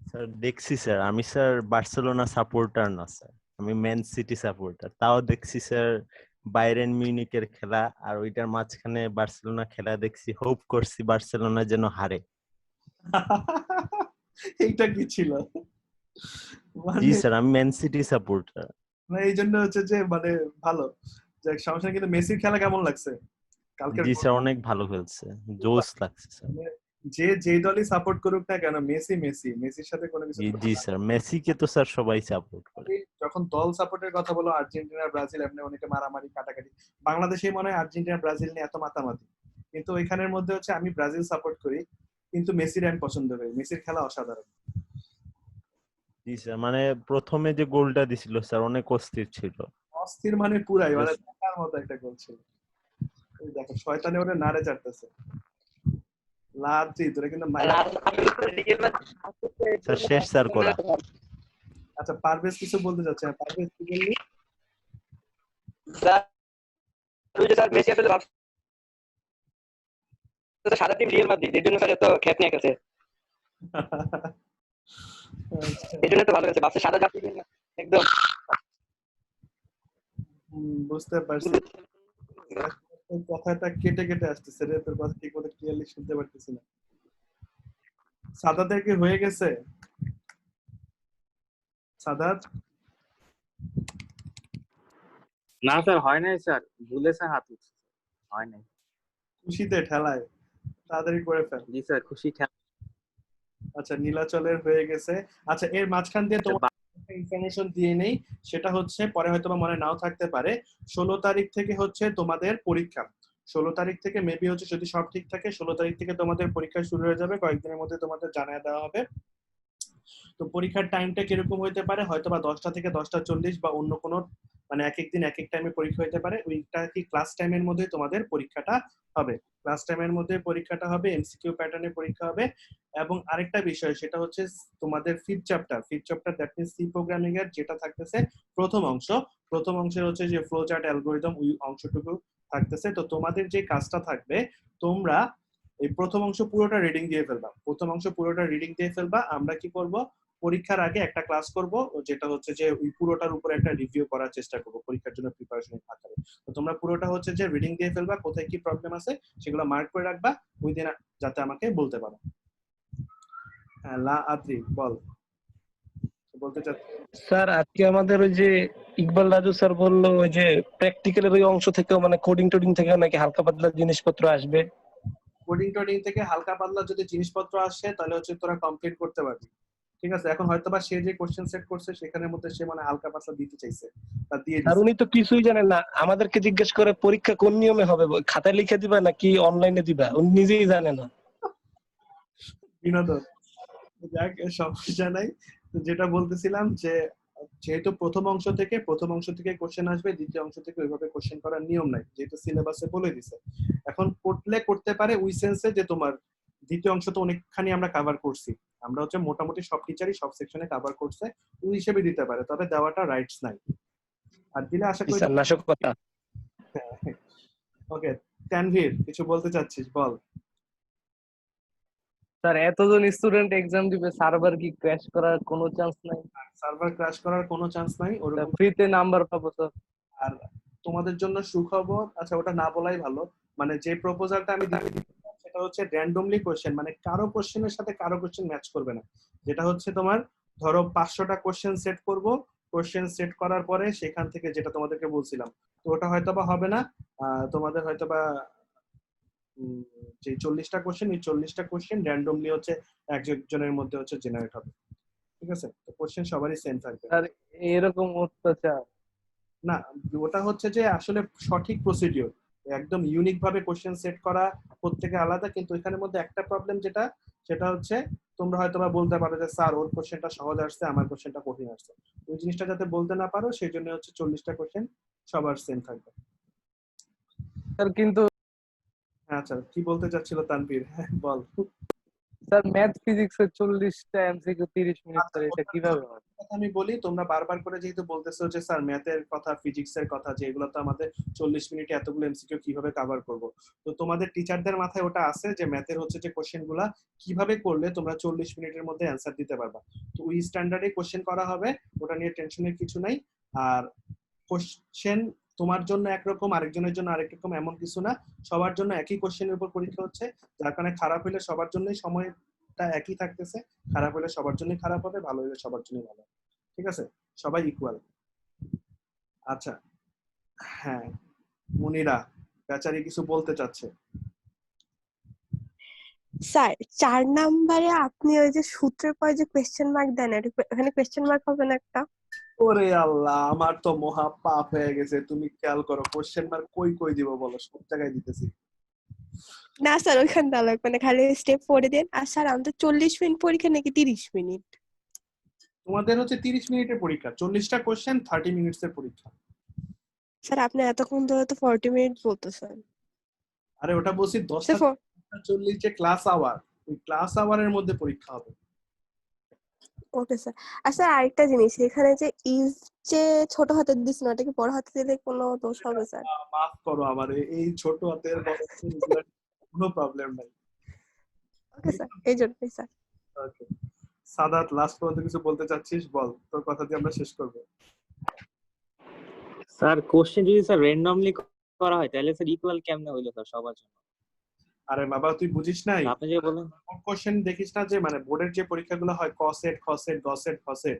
স্যার দেখছি স্যার, আমি স্যার বার্সেলোনা সাপোর্টার না স্যার, আমি ম্যান সিটি সাপোর্টার। তাও দেখছি স্যার বায়ার্ন মিউনিখের খেলা, আর ওইটার মাঝখানে বার্সেলোনা খেলা দেখছি, হোপ করছি বার্সেলোনা যেন হারে। এইটা কি ছিল? জি মানে স্যার, আমি ম্যান সিটি সাপোর্টার। এই জন্য হচ্ছে যে মানে ভালো, যে সমস্যা। কিন্তু মেসির খেলা কেমন লাগছে কালকের? জি স্যার, অনেক ভালো খেলছে, জোস লাগছে স্যার। মানে যে যে দলই সাপোর্ট করুক না কেন, মেসি মেসি, মেসির সাথে কোনো কিছু জি স্যার, মেসিকে তো স্যার সবাই সাপোর্ট করে। যখন দল সাপোর্টের কথা বলো, আর্জেন্টিনা ব্রাজিল এমনি অনেকে মারামারি কাটাকাটি, বাংলাদেশে মনে হয় আর্জেন্টিনা ব্রাজিল নিয়ে এত মাতামাতি, কিন্তু ওইখানের মধ্যে হচ্ছে আমি ব্রাজিল সাপোর্ট করি, কিন্তু মেসির আমি পছন্দ করি, মেসির খেলা অসাধারণ। জি স্যার, মানে প্রথমে যে গোলটা দিছিল স্যার অনেক অস্থির ছিল। অস্থির মানে পুরাই, মানে দেখার মতো একটা গোল ছিল। এই দেখো শয়তানে ওরে নাড়ে চাটতেছে, লাদ্রি তোরা কিন্তু মাইরা। স্যার শেষ স্যার করা। আচ্ছা, পারভেজ কিছু বলতে চাচ্ছে? হ্যাঁ, পারভেজ কি বললি? স্যার ওই যে স্যার মেসি আসলে ভাবছে সারা টিম রিয়েল মাদ্রিদ, এর জন্য স্যার এত খ্যাত নিয়ে গেছে, এই জন্য তো ভালো গেছে, ভাবছে সারা জাতি একদম। বুঝতে পারছি, তোর কথাটা কেটে কেটে আসতেছে রে, তোর কথা ঠিক মতো ক্লিয়ারলি শুনতে পারতেছি না। সাদাতের কি হয়ে গেছে? সাদাত না স্যার, হয় নাই স্যার, ভুলে স্যার হাত উঠছে, হয় নাই। খুশিতে ঠেলায় তাড়াতাড়ি করে ফেল। জি স্যার, খুশি খেলা। আচ্ছা, নীলাচলের হয়ে গেছে। আচ্ছা, এর মাঝখান দিয়ে তোমার ইনফরমেশন দিয়ে নেই, সেটা হচ্ছে পরে হয়তো বা মনে নাও থাকতে পারে। 16 তারিখ থেকে হচ্ছে তোমাদের পরীক্ষা। 16 তারিখ থেকে মেবি হচ্ছে, যদি সব ঠিক থাকে 16 তারিখ থেকে তোমাদের পরীক্ষা শুরু হয়ে যাবে, কয়েকদিনের মধ্যে তোমাদের জানিয়ে দেওয়া হবে। তো পরীক্ষার টাইমটা কিরকম হইতে পারে, হয়তো বা 10টা থেকে 10টা 40 বা অন্য কোনো, মানে এক এক দিন এক এক টাইমে পরীক্ষা হইতে পারে। ওইটা কি ক্লাস টাইমের মধ্যে তোমাদের পরীক্ষাটা হবে, ক্লাস টাইমের মধ্যে পরীক্ষাটা হবে, এমসিকিউ প্যাটার্নে পরীক্ষা হবে। এবং আরেকটা বিষয়, সেটা হচ্ছে তোমাদের fifth chapter that means C programming এর যেটা থাকতেছে প্রথম অংশের হচ্ছে যে ফ্লো চার্ট অ্যালগরিদম, ওই অংশটুকু থাকতেছে। তো তোমাদের যে কাজটা থাকবে, তোমরা এই প্রথম অংশ পুরোটা রিডিং দিয়ে ফেলবা। আমরা কি করব, পরীক্ষার আগে একটা ক্লাস করব, যেটা হচ্ছে যে ওই পুরোটার উপরে একটা রিভিউ করার চেষ্টা করব পরীক্ষার জন্য প্রিপারেশনের আকারে। তো তোমরা পুরোটা হচ্ছে যে রিডিং দিয়ে ফেলবা, কোথায় কি প্রবলেম আছে সেগুলো মার্ক করে রাখবা, ওই দিন যাতে আমাকে বলতে পারো। হ্যাঁ, লা আদ্রি বল, বলতে চাচ্ছি। স্যার আজকে আমাদের ওই যে ইকবাল রাজু স্যার বললো ওই যে প্র্যাকটিক্যালের ওই অংশ থেকে মানে কোডিং টোডিং থেকে নাকি হালকা পাতলা জিনিসপত্র আসবে। কোডিং টোডিং থেকে হালকা পাতলা যদি জিনিসপত্র আসে তাহলে হচ্ছে তোরা কমপ্লিট করতে পারবি, ঠিক আছে? এখন হয়তোবা সে যে কোশ্চেন সেট করছে সেখানের মধ্যে সে মানে হালকা পাতলা দিতে চাইছে, তা দিয়ে আর দিছে। উনি তো কিছুই জানেন না, আমাদেরকে জিজ্ঞেস করে পরীক্ষা কোন নিয়মে হবে, খাতায় লিখে দিবা নাকি অনলাইনে দিবা, উনি নিজেই জানে না। বিনোদন, যাক সমস্যা নাই। তো যেটা বলতেছিলাম যে যেহেতু প্রথম অংশ থেকে কোশ্চেন আসবে, দ্বিতীয় অংশ থেকে ওইভাবে কোশ্চেন করার নিয়ম নাই, যেহেতু সিলেবাসে বলে দিছে। এখন পড়লে করতে পারে ওই সেন্সে যে তোমার দ্বিতীয় অংশ তো অনেকখানি আমরা কভার করছি, আমরা হচ্ছে মোটামুটি সব টিচারই সব সেকশনে কভার করছে, ওই হিসেবে দিতে পারে, তবে দেওয়াটা রাইটস নাই। আর দিলে আশা করি। স্যার নাশকতা। ওকে, তানভীর কিছু বলতে চাচ্ছিস, বল। স্যার এতজন স্টুডেন্ট এক্সাম দিবে, সার্ভার কি ক্র্যাশ করার কোনো চান্স নাই? সার্ভার ক্র্যাশ করার কোনো চান্স নাই ওরকম। ফ্রিতে নাম্বার পাবো স্যার। আর তোমাদের জন্য সুখবর, আচ্ছা ওটা না বলাই ভালো, মানে যে প্রপোজালটা আমি দিচ্ছি সেটা হচ্ছে র্যান্ডমলি কোশ্চেন, মানে কারো কোশ্চেনের সাথে কারো কোশ্চেন ম্যাচ করবে না। যেটা হচ্ছে তোমার ধরো 500টা কোশ্চেন সেট করব, কোশ্চেন সেট করার পরে সেখান থেকে যেটা তোমাদেরকে বলছিলাম, তো ওটা হয়তোবা হবে না। তোমাদের হয়তোবা যে 40টা কোশ্চেন, এই 40টা কোশ্চেন র্যান্ডমলি হচ্ছে একজনের মধ্যে হচ্ছে জেনারেট হবে। ঠিক আছে? তো কোশ্চেন সবারই সেম থাকবে। স্যার এরকম অত্যাচার। না, ওটা হচ্ছে যে আসলে সঠিক প্রসিডিওর, একদম ইউনিক ভাবে কোশ্চেন সেট করা প্রত্যেকে আলাদা, কিন্তু এখানের মধ্যে একটা প্রবলেম যেটা, সেটা হচ্ছে তোমরা হয়তো বা বলতে পারো যে স্যার ওর কোশ্চেনটা সহজ আসছে, আমার কোশ্চেনটা কঠিন আসছে। ওই জিনিসটা যাতে বলতে না পারো সেই জন্য হচ্ছে 40টা কোশ্চেন সবার সেম থাকবে। স্যার কিন্তু আচ্ছা, কি বলতে চাচ্ছিল তানভীর? হ্যাঁ, বল। স্যার ম্যাথ ফিজিক্সের 40টা এমসিকিউ 30 মিনিট, আচ্ছা, স্যার এটা কিভাবে হয়? কথা আমি বলি, তোমরা বারবার করে যেহেতু বলতেছো যে স্যার ম্যাথের কথা, ফিজিক্সের কথা, যে এগুলো তো আমাদের 40 মিনিটে এতগুলো এমসিকিউ কিভাবে কভার করব, তো তোমাদের টিচারদের মাথায় ওটা আছে যে ম্যাথের হচ্ছে যে কোশ্চেন গুলা কিভাবে করলে তোমরা 40 মিনিটের মধ্যে অ্যান্সার দিতে পারবা। তো ওই স্ট্যান্ডার্ডে কোশ্চেন করা হবে, ওটা নিয়ে টেনশনের কিছু নাই। আর কোশ্চেন তোমার জন্য একরকম, আরেকজনের জন্য আরেক রকম, এমন কিছু না। সবার জন্য একই কোশ্চেনের উপর পরীক্ষা হচ্ছে, যার কারণে খারাপ হলে সবার জন্যই সময়টা একই থাকতেছে, খারাপ হলে সবার জন্যই খারাপ হবে, ভালো হলে সবার জন্যই ভালো হবে। ঠিক আছে, সবাই ইকুয়াল। আচ্ছা, হ্যাঁ, মুনিরা বেচারি কিছু বলতে চাচ্ছে। স্যার 4 নাম্বারে আপনি ওই যে সূত্রের পরে যে কোয়েশ্চেন মার্ক দেন, এখানে কোয়েশ্চেন মার্ক হবে না একটা? ওরে আল্লাহ, আমার তো মহা পাপ হয়ে গেছে। তুমি খেয়াল করো, কোশ্চেন মার্ক কই কই দিব বলো, সব জায়গায় দিতেছি। না স্যার ওইখানে দেওয়া লাগবে না, খালি স্টেপ 4 দেন। আর স্যার আমাদের 40 মিনিট পরীক্ষা নাকি 30 মিনিট? তোমাদের হচ্ছে 30 মিনিটের পরীক্ষা, 40টা কোশ্চেন, 30 মিনিটস এর পরীক্ষা। স্যার আপনি এতক্ষণ ধরে তো 40 মিনিট বলতেছেন। আরে ওটা বলছি 10টা স্যার 40 যে ক্লাস আওয়ার, ওই ক্লাস আওয়ারের মধ্যে পরীক্ষা হবে। Okay sir. আর স্যার আরেকটা জিনিস, এখানে যে ইজ যে ছোট হাতে দিচ্ছেন, ওটা কি বড় হাতে দিলে কোনো দোষ হবে স্যার? মাফ করো আমার, এই ছোট হাতের বড় হাতের এগুলার কোনো প্রবলেম নাই। ওকে স্যার, এই জন্যই স্যার। ওকে, সাদাত লাস্ট পর্যন্ত কিছু বলতে চাচ্ছিস, বল, তোর কথা দিয়ে আমরা শেষ করব। স্যার কোশ্চেন যদি স্যার র্যান্ডমলি করা হয় তাহলে স্যার ইকুয়াল কেমনে হইলো স্যার সবার জন্য? আরে বাবা, তুই বুঝিস নাই? আপনি যে বলেন কোশ্চেন দেখিস না যে মানে বোর্ডের যে পরীক্ষাগুলো হয়, কসেট খসেট গসেট ফসেট,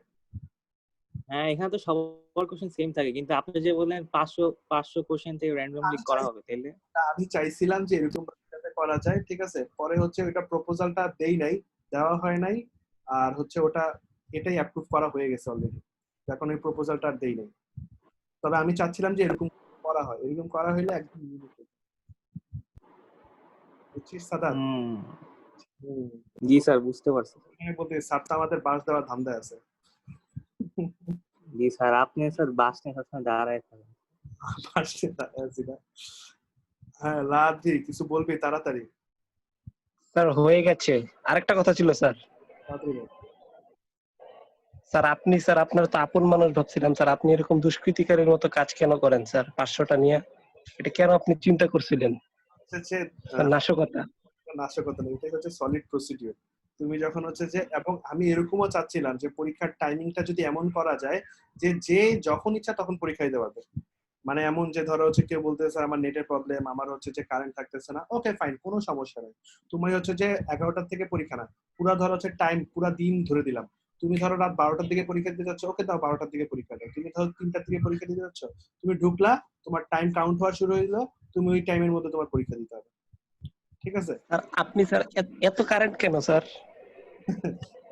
হ্যাঁ এখানে তো সবার কোশ্চেন সেম থাকে, কিন্তু আপনি যে বলেন 500 কোশ্চেন থেকে র্যান্ডমলি করা হবে তাহলে আমি চাইছিলাম যে এরকম যাতে করা যায়, ঠিক আছে। পরে হচ্ছে ওটা প্রপোজালটা দেই নাই, দেওয়া হয় নাই। আর হচ্ছে ওটা এটাই অ্যাপ্রুভ করা হয়ে গেছে অলরেডি, এখন ওই প্রপোজালটা আর দেই নাই। তবে আমি চাচ্ছিলাম যে এরকম করা হয়, এরকম করা হইলে একদম unique হতো। বুঝছিস সাদাত? জি স্যার বুঝতে পারছি। আমি বলতে স্যার তো আমাদের বাস দেওয়ার ধান্দায় আছে। জি স্যার, আপনি স্যার বাস নিয়ে সবসময় দাঁড়ায় থাকেন। বাসে দাঁড়ায় আছি না। হ্যাঁ লাভি, কিছু বলবি তাড়াতাড়ি? স্যার হয়ে গেছে। আরেকটা কথা ছিল স্যার। তাড়াতাড়ি বল। স্যার আপনি, স্যার আপনার তো আপন মানুষ ভাবছিলাম স্যার, আপনি এরকম দুষ্কৃতিকারীর মতো কাজ কেন করেন স্যার? 500টা নিয়ে এটা কেন আপনি চিন্তা করছিলেন? হচ্ছে স্যার নাশকতা। নাশকতা নেই, এটাই হচ্ছে সলিড প্রসিডিওর। তুমি যখন হচ্ছে যে, এবং আমি এরকমও চাচ্ছিলাম যে পরীক্ষার টাইমিংটা যদি এমন করা যায় যে যে যখন ইচ্ছা তখন পরীক্ষা দিতে পারবে। মানে এমন যে ধরো হচ্ছে কেউ বলতেছে আমার নেটের প্রবলেম, আমার হচ্ছে যে কারেন্ট থাকতেছে না, ওকে ফাইন, কোনো সমস্যা নেই। তুমি হচ্ছে যে 11টার থেকে পরীক্ষা না, পুরা ধরো হচ্ছে টাইম পুরা দিন ধরে দিলাম। তুমি ধরো রাত 12টার দিকে পরীক্ষা দিতে যাচ্ছ, ওকে দাও 12টার দিকে পরীক্ষা দাও। তুমি ধরো 3টার দিকে পরীক্ষা দিতে যাচ্ছ, তুমি ঢুকলা, তোমার টাইম কাউন্ট হওয়া শুরু হইলো, তুমি ওই টাইমের মধ্যে তোমার পরীক্ষা দিতে হবে। ঠিক আছে? স্যার আপনি স্যার এত কারেন্ট কেন স্যার?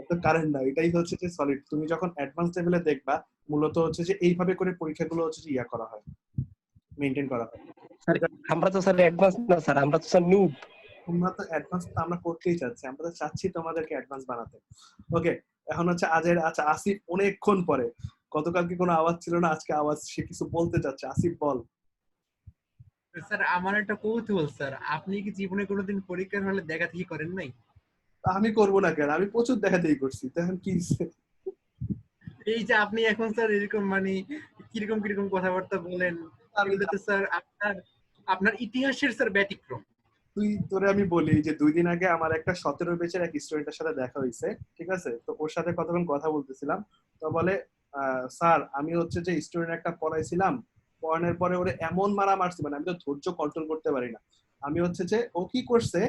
এত কারেন্ট না, এটাই হচ্ছে যে সলিড। তুমি যখন অ্যাডভান্স লেভেলে দেখবা, মূলত হচ্ছে যে এইভাবে করে পরীক্ষাগুলো হচ্ছে যে ইয়া করা হয়, মেইনটেইন করা হয়। স্যার আমরা তো স্যার অ্যাডভান্স না স্যার, আমরা তো স্যার নুব। তোমরা তো অ্যাডভান্স তো আমরা করতেই চাচ্ছি, আমরা তো চাচ্ছি তোমাদেরকে অ্যাডভান্স বানাতে। ওকে, এখন হচ্ছে আজের, আচ্ছা আসিফ অনেকক্ষণ পরে, গতকালকে কোনো আওয়াজ ছিল না, আজকে আওয়াজ, সে কিছু বলতে চাচ্ছে। আসিফ বল। স্যার আমার একটা কৌতূহল স্যার, আপনি কি জীবনে কোনোদিন পরীক্ষার হলে দেখা দেখি করেন নাই? আমি করবো না কেন, আমি প্রচুর দেখাদেখি করছি, তখন কি এই যে আপনি এখন স্যার এরকম মানে কিরকম কিরকম কথাবার্তা বলেন, এগুলো তো স্যার আপনার ইতিহাসের স্যার ব্যতিক্রম। তোরে আমি বলি যে 2 দিন আগে আমার একটা 17 ব্যাচের এক স্টুডেন্টের সাথে দেখা হয়েছে, ঠিক আছে। তো ওর সাথে কতক্ষণ কথা বলতেছিলাম, তো বলে স্যার আমি হচ্ছে যে স্টুডেন্ট একটা পড়াইছিলাম, পড়ানোর পরে ওরে এমন মারা মারছি, মানে আমি তো ধৈর্য কন্ট্রোল করতে পারি না। আমি হচ্ছে যে ও কি করছে,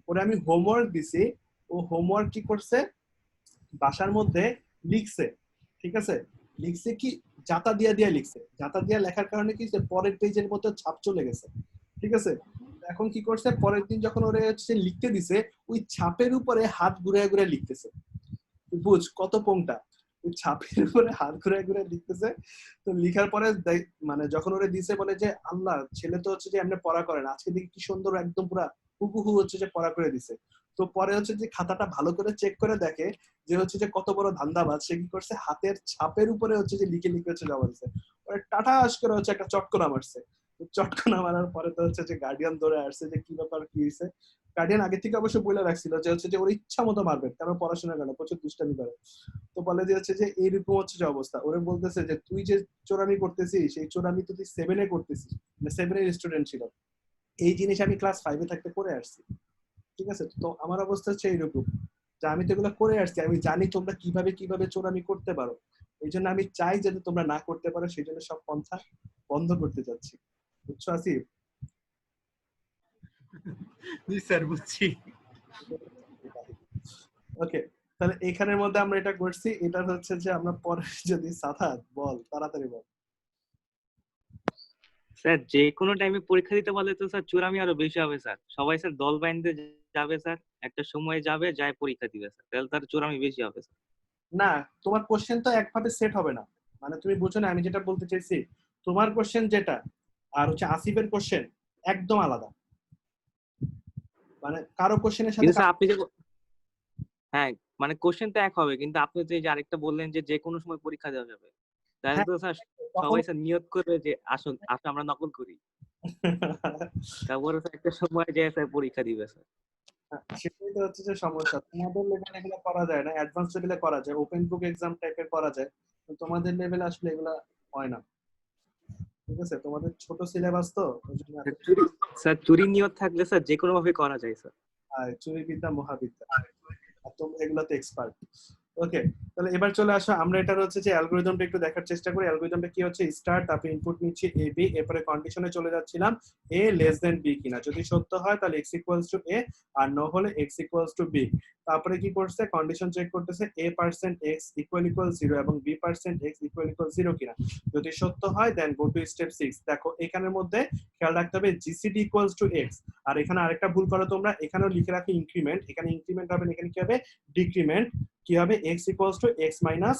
ওরে আমি হোমওয়ার্ক দিছি, ও হোমওয়ার্ক কি করছে, বাসার মধ্যে লিখছে, ঠিক আছে। লিখছে কি, জাতা দিয়া দিয়া লিখছে, জাতা দিয়া লেখার কারণে কি পরের পেজের মধ্যে ছাপ চলে গেছে, ঠিক আছে। এখন কি করছে, পরের দিন যখন ওরে হচ্ছে লিখতে দিছে, ওই ছাপের উপরে হাত ঘুরে ঘুরে লিখতেছে। বুঝ কত পোংটা, ওই ছাপের উপরে হাত ঘুরে ঘুরে লিখতেছে। তো লিখার পরে মানে যখন ওরে দিছে বলে যে আল্লাহ ছেলে তো হচ্ছে যে এমনি পড়া করে না, আজকে দেখি কি সুন্দর একদম পুরা হুবহু হচ্ছে যে পড়া করে দিছে। তো পরে হচ্ছে যে খাতাটা ভালো করে চেক করে দেখে যে হচ্ছে যে কত বড় ধান্দাবাজ, সে কি করছে হাতের ছাপের উপরে হচ্ছে যে লিখে লিখে হচ্ছে জমা দিছে। পরে টাটাস করে হচ্ছে একটা চটকনা মারছে। চটকনা মারার পরে তো হচ্ছে যে গার্ডিয়ান ধরে আসছে যে কি ব্যাপার কি হয়েছে। গার্ডিয়ান আগে থেকে অবশ্য বলে রাখছিল যে হচ্ছে যে ওর ইচ্ছা মতো মারবে, কারণ পড়াশোনা করে প্রচুর দুষ্টামি করে। তো বলে যে হচ্ছে যে এইরকম হচ্ছে যে অবস্থা। ওরে বলতেছে যে তুই যে চোরামি করতেছিস সেই চোরামি তো তুই 7-এ করতেছিস, মানে 7-এর স্টুডেন্ট ছিল, এই জিনিস আমি ক্লাস 5-এ থাকতে করে আসছি। ঠিক আছে, তো আমার অবস্থা হচ্ছে এইরকম যে আমি তো এগুলো করে আসছি, আমি জানি তোমরা কিভাবে কিভাবে চোরামি করতে পারো, এই জন্য আমি চাই যাতে তোমরা না করতে পারো, সেই জন্য সব পন্থা বন্ধ করতে যাচ্ছি। বুঝছো আসিফ? জি স্যার বুঝছি। ওকে, তাহলে এখানের মধ্যে আমরা এটা করছি, এটা হচ্ছে যে আমরা পরে যদি সাদাত বল তাড়াতাড়ি বল। স্যার যে কোনো টাইমে পরীক্ষা দিতে বলে তো স্যার চুরামি আরো বেশি হবে স্যার। সবাই স্যার দল বাইন্ধে যাবে স্যার, একটা সময় যাবে যায় পরীক্ষা দিবে স্যার, তাহলে তার চুরামি বেশি হবে স্যার। না, তোমার কোশ্চেন তো একভাবে সেট হবে না, মানে তুমি বুঝো না আমি যেটা বলতে চাইছি। তোমার কোশ্চেন যেটা আর হচ্ছে আসিফের কোশ্চেন একদম আলাদা, মানে কারো কোশ্চেনের সাথে কিন্তু স্যার আপনি যে হ্যাঁ মানে কোশ্চেন তো এক হবে, কিন্তু আপনি যে আরেকটা বললেন যে যে কোনো সময় পরীক্ষা দেওয়া যাবে, তাহলে হ্যাঁ, তো স্যার তখন সবাই স্যার নিয়ত করবে যে আসুন আসলে আমরা নকল করি, তারপরে স্যার একটা সময় যায় স্যার পরীক্ষা দিবে স্যার। সেটাই তো হচ্ছে যে সমস্যা। তোমাদের লেভেলে এগুলো করা যায় না, অ্যাডভান্স লেভেলে করা যায়, ওপেন বুক এক্সাম টাইপের করা যায়, তো তোমাদের লেভেলে আসলে এগুলা হয় না। ঠিক আছে, তোমাদের ছোট সিলেবাস তো ওই জন্য এত স্যার চুরি নিয়ত থাকলে স্যার যে কোনো ভাবে করা যায় স্যার। চুরি বিদ্যা মহাবিদ্যা, আর তোমরা এগুলোতে এক্সপার্ট। ওকে, তাহলে এবার চলে আসো আমরা এটার হচ্ছে যে অ্যালগরিদমটা একটু দেখার চেষ্টা করি। অ্যালগরিদমটা কি হচ্ছে, স্টার্ট, তারপরে ইনপুট নিচ্ছি এ বি, এরপরে কন্ডিশনে চলে যাচ্ছিলাম এ লেস দেন বি কিনা, যদি সত্য হয় তাহলে এক্স ইকুয়ালস টু এ, আর না হলে এক্স ইকুয়ালস টু বি। তারপরে কি করছে, কন্ডিশন চেক করতেছে A percent x equal equal 0 এবং B percent x equal equal 0 কিনা, যদি সত্য হয় দেন গো টু স্টেপ 6। দেখো এখানের মধ্যে খেয়াল রাখতে হবে জিসিডি ইকুয়ালস টু এক্স, আর এখানে আরেকটা ভুল করো তোমরা, এখানেও লিখে রাখো ইনক্রিমেন্ট, এখানে ইনক্রিমেন্ট হবে না, এখানে কি হবে ডিক্রিমেন্ট, কি হবে x equals to x minus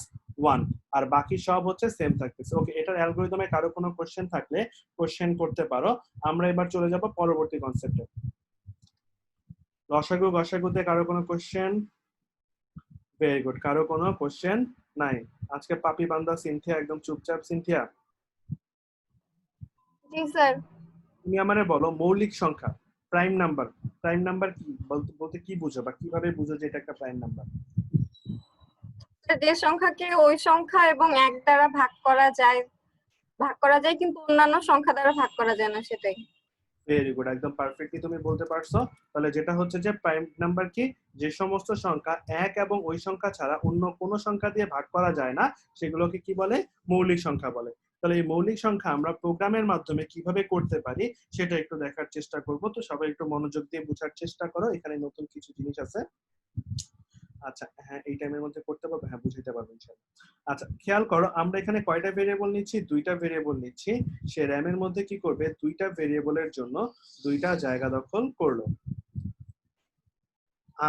1, আর বাকি সব হচ্ছে সেম থাকতেছে। ওকে, এটার অ্যালগরিদমে কারো কোনো কোশ্চেন থাকলে কোশ্চেন করতে পারো। আমরা এবার চলে যাব পরবর্তী কনসেপ্টে। লসাগু গসাগুতে কারো কোনো কোশ্চেন? ভেরি গুড, কারো কোনো কোশ্চেন নাই। আজকে পাপি বান্দা সিনথিয়া একদম চুপচাপ। সিনথিয়া জি স্যার। তুমি আমারে বলো মৌলিক সংখ্যা, প্রাইম নাম্বার, প্রাইম নাম্বার কি বলতে কি বুঝো বা কিভাবে বুঝো যে এটা একটা প্রাইম নাম্বার? যে সংখ্যাকে ওই সংখ্যা এবং এক দ্বারা ভাগ করা যায় কিন্তু অন্যান্য সংখ্যা দ্বারা ভাগ করা যায় না, সেটাই। ভেরি গুড, একদম পারফেক্টলি তুমি বলতে পারছো। তাহলে যেটা হচ্ছে যে প্রাইম নাম্বার কি, যে সমস্ত সংখ্যা এক এবং ওই সংখ্যা ছাড়া অন্য কোনো সংখ্যা দিয়ে ভাগ করা যায় না সেগুলোকে কি বলে, মৌলিক সংখ্যা বলে। তাহলে এই মৌলিক সংখ্যা আমরা প্রোগ্রামের মাধ্যমে কিভাবে করতে পারি সেটা একটু দেখার চেষ্টা করব। তো সবাই একটু মনোযোগ দিয়ে বোঝার চেষ্টা করো, এখানে নতুন কিছু জিনিস আছে। আচ্ছা হ্যাঁ, এই টাইমের মধ্যে করতে পারবো, হ্যাঁ বুঝাইতে পারবো ইনশাআল্লাহ। আচ্ছা খেয়াল করো, আমরা এখানে কয়টা ভেরিয়েবল নিচ্ছি, দুইটা ভেরিয়েবল নিচ্ছি। সে র্যামের মধ্যে কি করবে, দুইটা ভেরিয়েবলের জন্য দুইটা জায়গা দখল করলো,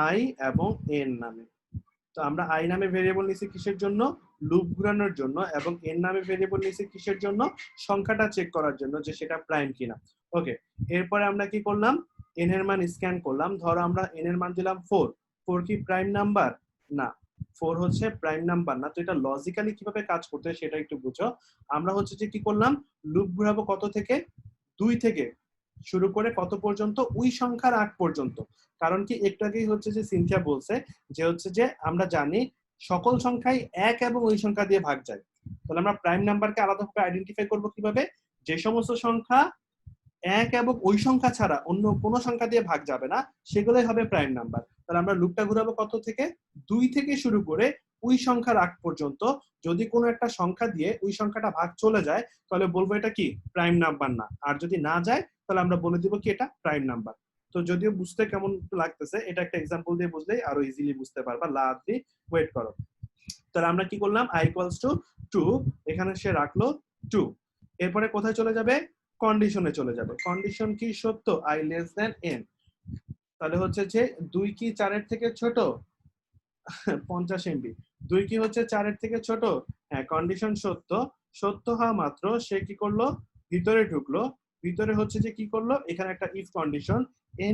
আই এবং এন নামে। তো আমরা আই নামে ভেরিয়েবল নিছি কিসের জন্য, লুপ ঘোরানোর জন্য, এবং এন নামে ভেরিয়েবল নিছি কিসের জন্য, সংখ্যাটা চেক করার জন্য যে সেটা প্রাইম কিনা। ওকে, এরপরে আমরা কি করলাম, এন এর মান স্ক্যান করলাম। ধরো আমরা এন এর মান দিলাম 4, 4 কি প্রাইম নাম্বার? না, 4 হচ্ছে প্রাইম নাম্বার না। তো এটা লজিক্যালি কিভাবে কাজ করতে হয় সেটা একটু বুঝো। আমরা হচ্ছে যে কি করলাম, লুপ ঘোরাবো কত থেকে, 2 থেকে শুরু করে কত পর্যন্ত, ওই সংখ্যার আগ পর্যন্ত। কারণ কি একটু আগেই হচ্ছে যে সিনথিয়া বলছে যে হচ্ছে যে আমরা জানি সকল সংখ্যাই এক এবং ওই সংখ্যা দিয়ে ভাগ যায়। তাহলে আমরা প্রাইম নাম্বারকে আলাদাভাবে আইডেন্টিফাই করব কিভাবে, যে সমস্ত সংখ্যা এক এবং ওই সংখ্যা ছাড়া অন্য কোনো সংখ্যা দিয়ে ভাগ যাবে না সেগুলোই হবে প্রাইম নাম্বার। তাহলে আমরা লুপটা ঘুরাবো কত থেকে, 2 থেকে শুরু করে ওই সংখ্যার আগ পর্যন্ত। যদি কোনো একটা সংখ্যা দিয়ে ওই সংখ্যাটা ভাগ চলে যায় তাহলে বলবো এটা কি প্রাইম নাম্বার না, আর যদি না যায় তাহলে আমরা বলে দিব কি এটা প্রাইম নাম্বার। তো যদিও বুঝতে কেমন লাগতেছে, এটা একটা এক্সাম্পল দিয়ে বুঝলেই আরো ইজিলি বুঝতে পারবা। লাভলি ওয়েট করো। তাহলে আমরা কি করলাম, i equals to 2, এখানে সে রাখলো 2। এরপরে কোথায় চলে যাবে, কন্ডিশনে চলে যাবে। কন্ডিশন কি সত্য, i less than n। তাহলে হচ্ছে যে 2 কি 4 এর থেকে ছোট, 50 MB। 2 কি হচ্ছে 4 এর থেকে ছোট? হ্যাঁ, কন্ডিশন সত্য। সত্য হওয়া মাত্র সে কি করলো? ভিতরে ঢুকলো। ভিতরে হচ্ছে যে কি করলো? এখানে একটা ইফ কন্ডিশন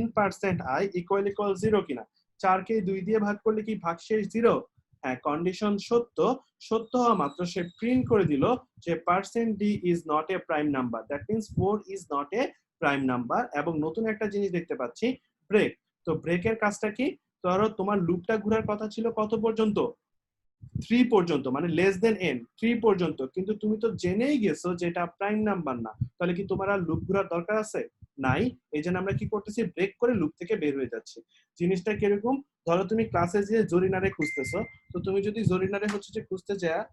n% i = 0 কিনা। 4 কে 2 দিয়ে ভাগ করলে কি ভাগশেষ 0? হ্যাঁ, কন্ডিশন সত্য। সত্য হওয়া মাত্র সে প্রিন্ট করে দিল যে %d is not a prime number. That means 4 is not a prime number। এবং নতুন একটা জিনিস দেখতে পাচ্ছি, ব্রেক। তো ব্রেকের কাজটা কি? ধরো তোমার লুপটা ঘোরার কথা ছিল কত পর্যন্ত? 3 পর্যন্ত, মানে লেস দেন n, 3 পর্যন্ত। কিন্তু তুমি তো জেনেই গেছো যে এটা প্রাইম নাম্বার না, তাহলে কি তোমার আর লুপ ঘোরার দরকার আছে? নাই। এই জন্য আমরা কি করতেছি? ব্রেক করে লুপ থেকে বের হয়ে যাচ্ছি। জিনিসটা কিরকম? ধরো তুমি ক্লাসে যে জরিনারে খুঁজতেছো, তো তুমি যদি জরিনারে হচ্ছে যে খুঁজতে যায়,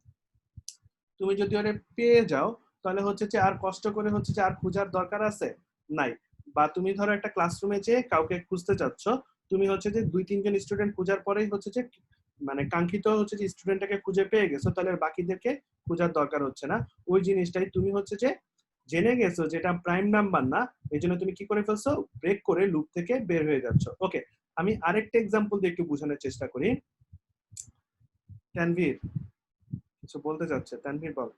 তুমি যদি ওরে পেয়ে যাও, তাহলে হচ্ছে যে আর কষ্ট করে হচ্ছে যে আর খোঁজার দরকার আছে? নাই। বা তুমি ধরো একটা ক্লাসরুমে যে কাউকে খুঁজতে চাচ্ছ, তুমি হচ্ছে যে 2-3 জন স্টুডেন্ট খোঁজার পরেই হচ্ছে যে মানে কাঙ্ক্ষিত হচ্ছে যে স্টুডেন্টটাকে খুঁজে পেয়ে গেছো, তাহলে আর বাকিদেরকে খোঁজার দরকার হচ্ছে না। ওই জিনিসটাই তুমি হচ্ছে যে জেনে গেছো যেটা প্রাইম নাম্বার না, এই জন্য তুমি কি করে ফেলছো? ব্রেক করে লুপ থেকে বের হয়ে যাচ্ছ। ওকে, আমি আরেকটা এক্সাম্পল দিয়ে একটু বোঝানোর চেষ্টা করি। তানভীর কিছু বলতে চাচ্ছে? তানভীর বল।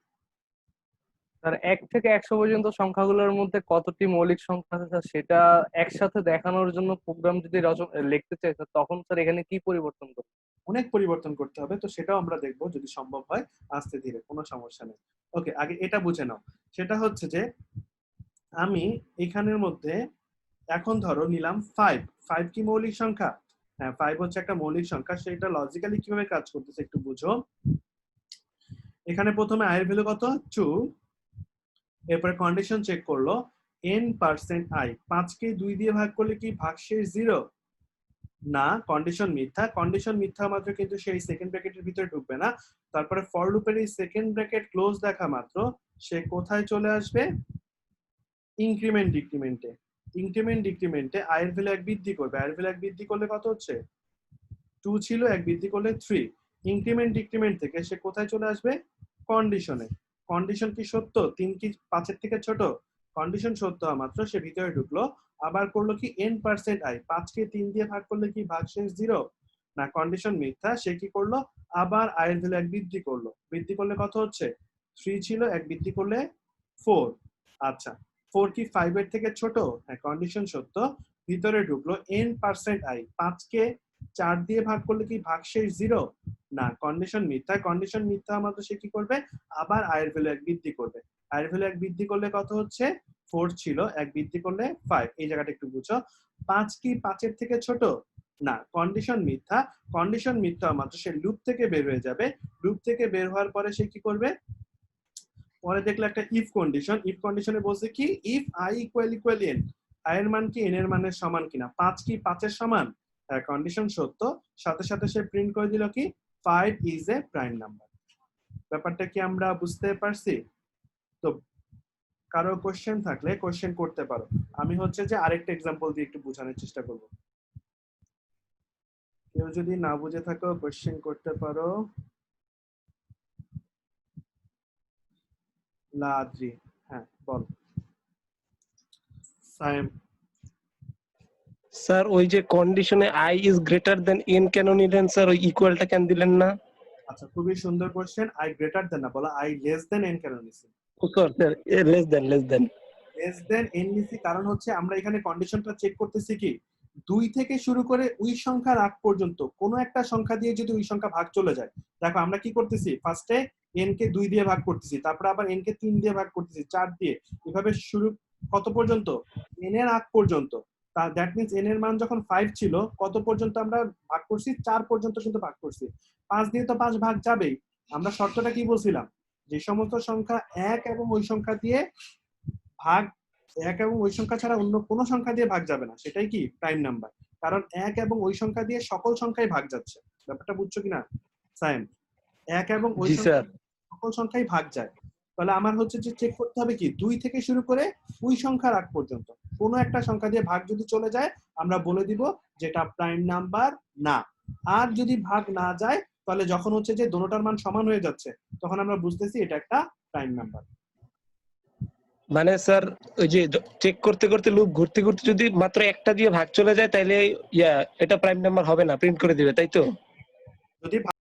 স্যার 1 থেকে 100 পর্যন্ত সংখ্যাগুলোর মধ্যে কতটি মৌলিক সংখ্যা আছে স্যার, সেটা একসাথে দেখানোর জন্য প্রোগ্রাম যদি লিখতে চাই স্যার, তখন স্যার এখানে কি পরিবর্তন করতে? অনেক পরিবর্তন করতে হবে, তো সেটাও আমরা দেখবো যদি সম্ভব হয় আস্তে ধীরে, কোনো সমস্যা নেই। ওকে, আগে এটা বুঝে নাও। সেটা হচ্ছে যে আমি এখানের মধ্যে এখন ধরো নিলাম 5। 5 কি মৌলিক সংখ্যা? হ্যাঁ, 5 হচ্ছে একটা মৌলিক সংখ্যা। সেটা লজিক্যালি কিভাবে কাজ করতেছে একটু বুঝো। এখানে প্রথমে i এর ভ্যালু কত? 2। এরপরে কন্ডিশন চেক করলো n%i। 5 কে 2 দিয়ে ভাগ করলে কি ভাগশেষ 0? না, কন্ডিশন মিথ্যা। কন্ডিশন মিথ্যা মাত্র কিন্তু সেই সেকেন্ড ব্র্যাকেটের ভিতরে ঢুকবে না। তারপরে ফর লুপের এই সেকেন্ড ব্র্যাকেট ক্লোজ দেখা মাত্র সে কোথায় চলে আসবে? ইনক্রিমেন্ট ডিক্রিমেন্টে। ইনক্রিমেন্ট ডিক্রিমেন্টে i এর ভ্যালু 1 বৃদ্ধি করবে। i এর ভ্যালু 1 বৃদ্ধি করলে কত হচ্ছে? 2 ছিল, 1 বৃদ্ধি করলে 3। ইনক্রিমেন্ট ডিক্রিমেন্ট থেকে সে কোথায় চলে আসবে? কন্ডিশনে। কন্ডিশন কি সত্য? 3 কি 5 এর থেকে ছোট? কন্ডিশন সত্য হওয়া মাত্র সে ভিতরে ঢুকলো। আবার করলো কি n%i। 5 কে 3 দিয়ে ভাগ করলে কি ভাগশেষ 0? না, কন্ডিশন মিথ্যা। সে কি করলো? আবার i এর ভ্যালু 1 বৃদ্ধি করলো। বৃদ্ধি করলে কত হচ্ছে? 3 ছিল, 1 বৃদ্ধি করলে 4। আচ্ছা, 4 কি 5 এর থেকে ছোট? হ্যাঁ, কন্ডিশন সত্য। ভিতরে ঢুকলো n%i। 5 কে 4 দিয়ে ভাগ করলে কি ভাগশেষ 0? না, কন্ডিশন মিথ্যা। কন্ডিশন মিথ্যা মাত্র সে কি করবে? আবার i এর ভ্যালু 1 বৃদ্ধি করবে। i এর ভ্যালু 1 বৃদ্ধি করলে কত হচ্ছে? 4 ছিল, 1 বৃদ্ধি করলে 5। এই জায়গাটা একটু বুঝো। 5 কি 5 এর থেকে ছোট? না, কন্ডিশন মিথ্যা। কন্ডিশন মিথ্যা মাত্র সে লুপ থেকে বের হয়ে যাবে। লুপ থেকে বের হওয়ার পরে সে কি করবে? পরে দেখলে একটা ইফ কন্ডিশন। ইফ কন্ডিশনে বলছে কি ইফ i = n। i এর মান কি n এর মানের সমান কিনা। 5 কি 5 এর সমান? কন্ডিশন সত্য। সাথে সাথে সে প্রিন্ট করে দিল কি 5 ইজ এ প্রাইম নাম্বার। ব্যাপারটা কি আমরা বুঝতে পারছি? তো কারো কোশ্চেন থাকলে কোশ্চেন করতে পারো। আমি হচ্ছে যে আরেকটা এক্সাম্পল দিয়ে একটু বোঝানোর চেষ্টা করব। কেউ যদি না বুঝে থাকো কোশ্চেন করতে পারো। লাদ্রি, হ্যাঁ বল। সাইম। স্যার ওই যে কন্ডিশনে i is greater then n কেন নিলেন স্যার? ওই ইকুয়ালটা কেন দিলেন না? আচ্ছা, খুবই সুন্দর কোশ্চেন। i গ্রেটার দেন না, বলা i লেস দেন n কেন নিছি? Sir less than less than n নিছি কারণ হচ্ছে আমরা এখানে কন্ডিশনটা চেক করতেছি কি 2 থেকে শুরু করে ওই সংখ্যার আগ পর্যন্ত কোন একটা সংখ্যা দিয়ে যদি ওই সংখ্যা ভাগ চলে যায়। দেখো আমরা কি করতেছি, ফার্স্টে n কে 2 দিয়ে ভাগ করতেছি, তারপর আবার n কে 3 দিয়ে ভাগ করতেছি, 4 দিয়ে, এভাবে শুরু কত পর্যন্ত? n এর আগ পর্যন্ত। দ্যাট মিন্স n এর মান যখন 5 ছিল কত পর্যন্ত আমরা ভাগ করছি? 4 পর্যন্ত কিন্তু ভাগ করছি। 5 দিয়ে তো 5 ভাগ যাবেই। আমরা শর্তটা কি বলছিলাম? যে সমস্ত সংখ্যা 1 এবং ওই সংখ্যা দিয়ে ভাগ, 1 এবং ওই সংখ্যা ছাড়া অন্য কোনো সংখ্যা দিয়ে ভাগ যাবে না, সেটাই কি প্রাইম নাম্বার। কারণ 1 এবং ওই সংখ্যা দিয়ে সকল সংখ্যাই ভাগ যাচ্ছে। ব্যাপারটা বুঝছো কিনা সাইম? 1 এবং ওই সকল সংখ্যাই ভাগ যায়। তাহলে আমার হচ্ছে যে চেক করতে হবে কি 2 থেকে শুরু করে ওই সংখ্যার আগ পর্যন্ত কোনো একটা সংখ্যা দিয়ে ভাগ যদি চলে যায় আমরা বলে দিব যেটা প্রাইম নাম্বার না। আর যদি ভাগ না যায় তাহলে যখন হচ্ছে যে দোনোটার মান সমান হয়ে যাচ্ছে তখন আমরা বুঝতেছি এটা একটা প্রাইম নাম্বার। মানে স্যার ওই যে চেক করতে করতে লুপ ঘুরতে ঘুরতে যদি মাত্র একটা দিয়ে ভাগ চলে যায় তাহলে এটা প্রাইম নাম্বার হবে না, প্রিন্ট করে দিবে, তাই তো? যদি